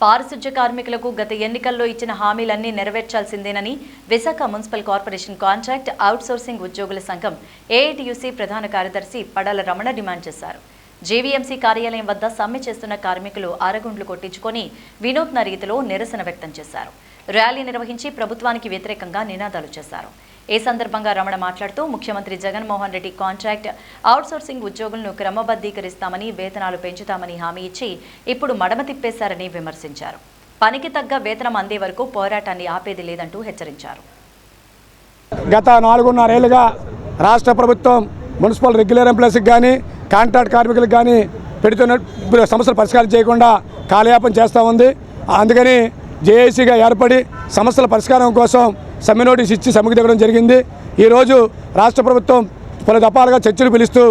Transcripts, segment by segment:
పారిశుధ్య కార్మికులకు గత ఎన్నికల్లో ఇచ్చిన హామీలన్నీ నెరవేర్చాల్సిందేనని Visakha municipal corporation contract outsourcing ఉద్యోగుల సంఘం ఏఐటీయూసీ ప్రధాన కార్యదర్శి పడాల రమణ డిమాండ్ చేశారు. జేవీఎంసీ కార్యాలయం వద్ద సమ్మె చేస్తున్న కార్మికులు అరగుండ్లు కొట్టించుకొని వినూత్న రీతిలో నిరసన వ్యక్తం చేశారు. ర్యాలీ నిర్వహించి ప్రభుత్వానికి వ్యతిరేకంగా నినాదాలు చేశారు. ఈ సందర్భంగా రమణ మాట్లాడుతూ ముఖ్యమంత్రి జగన్మోహన్ రెడ్డి కాంట్రాక్ట్ అవుట్సోర్సింగ్ ఉద్యోగులను క్రమబద్ధీకరిస్తామని, వేతనాలు పెంచుతామని హామీ ఇచ్చి ఇప్పుడు మడమ తిప్పేశారని విమర్శించారు. పనికి తగ్గ వేతనం అందే వరకు పోరాటాన్ని ఆపేది లేదంటూ హెచ్చరించారు. గత 4.5 ఏళ్లుగా రాష్ట్ర ప్రభుత్వం మున్సిపల్ రెగ్యులర్ ఎంప్లాయీస్కి కానీ కాంట్రాక్ట్ కార్మికులకు కానీ పెడుతున్న సమస్యలు పరిష్కారం చేయకుండా కాలయాపన చేస్తూ ఉంది. అందుకని జేఏసీగా ఏర్పడి సమస్యల పరిష్కారం కోసం సమ్మె నోటీస్ ఇచ్చి సమ్మెకు దిగడం జరిగింది. ఈరోజు రాష్ట్ర ప్రభుత్వం పలు దఫాలుగా చర్చలు పిలుస్తూ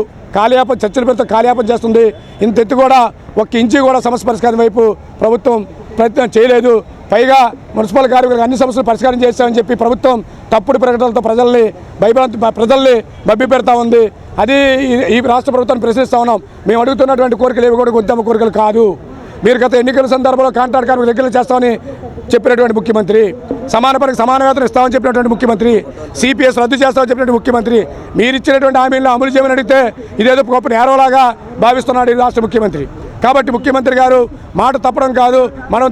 చర్చలు పెడుతూ కాలయాపన చేస్తుంది. ఇంత ఎత్తు కూడా 1 ఇంచు కూడా సమస్య పరిష్కారం వైపు ప్రభుత్వం ప్రయత్నం చేయలేదు. పైగా మున్సిపల్ కార్మికులకు అన్ని సమస్యలు పరిష్కారం చేస్తామని చెప్పి ప్రభుత్వం తప్పుడు ప్రకటనలతో ప్రజల్ని మభ్య పెడతా ఉంది. అది ఈ రాష్ట్ర ప్రభుత్వాన్ని ప్రశ్నిస్తూ ఉన్నాం. మేము అడుగుతున్నటువంటి కోరికలు ఏవి కూడా ఉద్యమ కోరికలు కాదు. మీరు గత ఎన్నికల సందర్భంలో కాంట్రాక్ట్ కార్మికులు రెగ్యులర్ చేస్తామని చెప్పినటువంటి ముఖ్యమంత్రి, సమాన పనికి సమాన వేతనం ఇస్తామని చెప్పినటువంటి ముఖ్యమంత్రి, సిపిఎస్ రద్దు చేస్తామని చెప్పినటువంటి ముఖ్యమంత్రి, మీరు ఇచ్చినటువంటి హామీలను అమలు చేయమని అడిగితే ఇదేదో గొప్ప నేరవలాగా భావిస్తున్నాడు ఈ రాష్ట్ర ముఖ్యమంత్రి. కాబట్టి ముఖ్యమంత్రి గారు మాట తప్పడం కాదు, మనం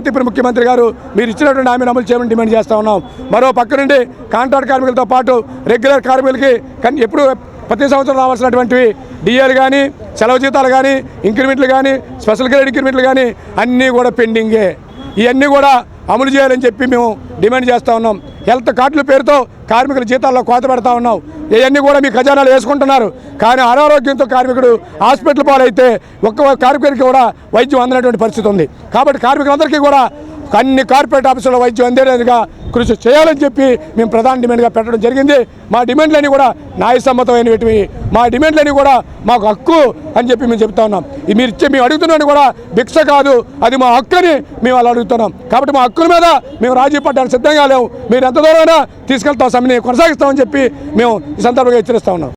తిప్పిన ముఖ్యమంత్రి గారు మీరు ఇచ్చినటువంటి హామీని అమలు చేయమని డిమాండ్ చేస్తూ ఉన్నాం. మరో పక్క నుండి కాంట్రాక్ట్ కార్మికులతో పాటు రెగ్యులర్ కార్మికులకి ఎప్పుడు ప్రతి సంవత్సరం రావాల్సినటువంటివి డిఏలు కానీ, సెలవు జీతాలు కానీ, ఇంక్రిమెంట్లు కానీ, స్పెషల్ గ్రేడ్ ఇంక్రిమెంట్లు కానీ అన్నీ కూడా పెండింగే. ఇవన్నీ కూడా అమలు చేయాలని చెప్పి మేము డిమాండ్ చేస్తూ ఉన్నాం. హెల్త్ కార్డుల పేరుతో కార్మికుల జీతాల్లో కోత పెడతా ఉన్నాం. ఇవన్నీ కూడా మీ ఖజానాలు వేసుకుంటున్నారు. కానీ అనారోగ్యంతో కార్మికుడు హాస్పిటల్ పాలైతే ఒక్క కార్మికుడికి కూడా వైద్యం అందనటువంటి పరిస్థితి ఉంది. కాబట్టి కార్మికులందరికీ కూడా అన్ని కార్పొరేట్ ఆఫీసుల్లో వైద్యం అందేలాగా కృషి చేయాలని చెప్పి మేము ప్రధాన డిమాండ్గా పెట్టడం జరిగింది. మా డిమాండ్లన్నీ కూడా న్యాయసమ్మతమైనవి, మా డిమాండ్లన్నీ కూడా మాకు హక్కు అని చెప్పి మేము చెప్తా ఉన్నాం. మేము అడుగుతున్నాను కూడా భిక్ష కాదు, అది మా హక్కు అని మేము అలా అడుగుతున్నాం. కాబట్టి మా హక్కుల మీద మేము రాజీ పడ్డానికి సిద్ధంగా లేవు. మీరు ఎంత దూరమైనా తీసుకెళ్తాం, సమ్మెని కొనసాగిస్తామని చెప్పి మేము ఈ సందర్భంగా హెచ్చరిస్తా ఉన్నాం.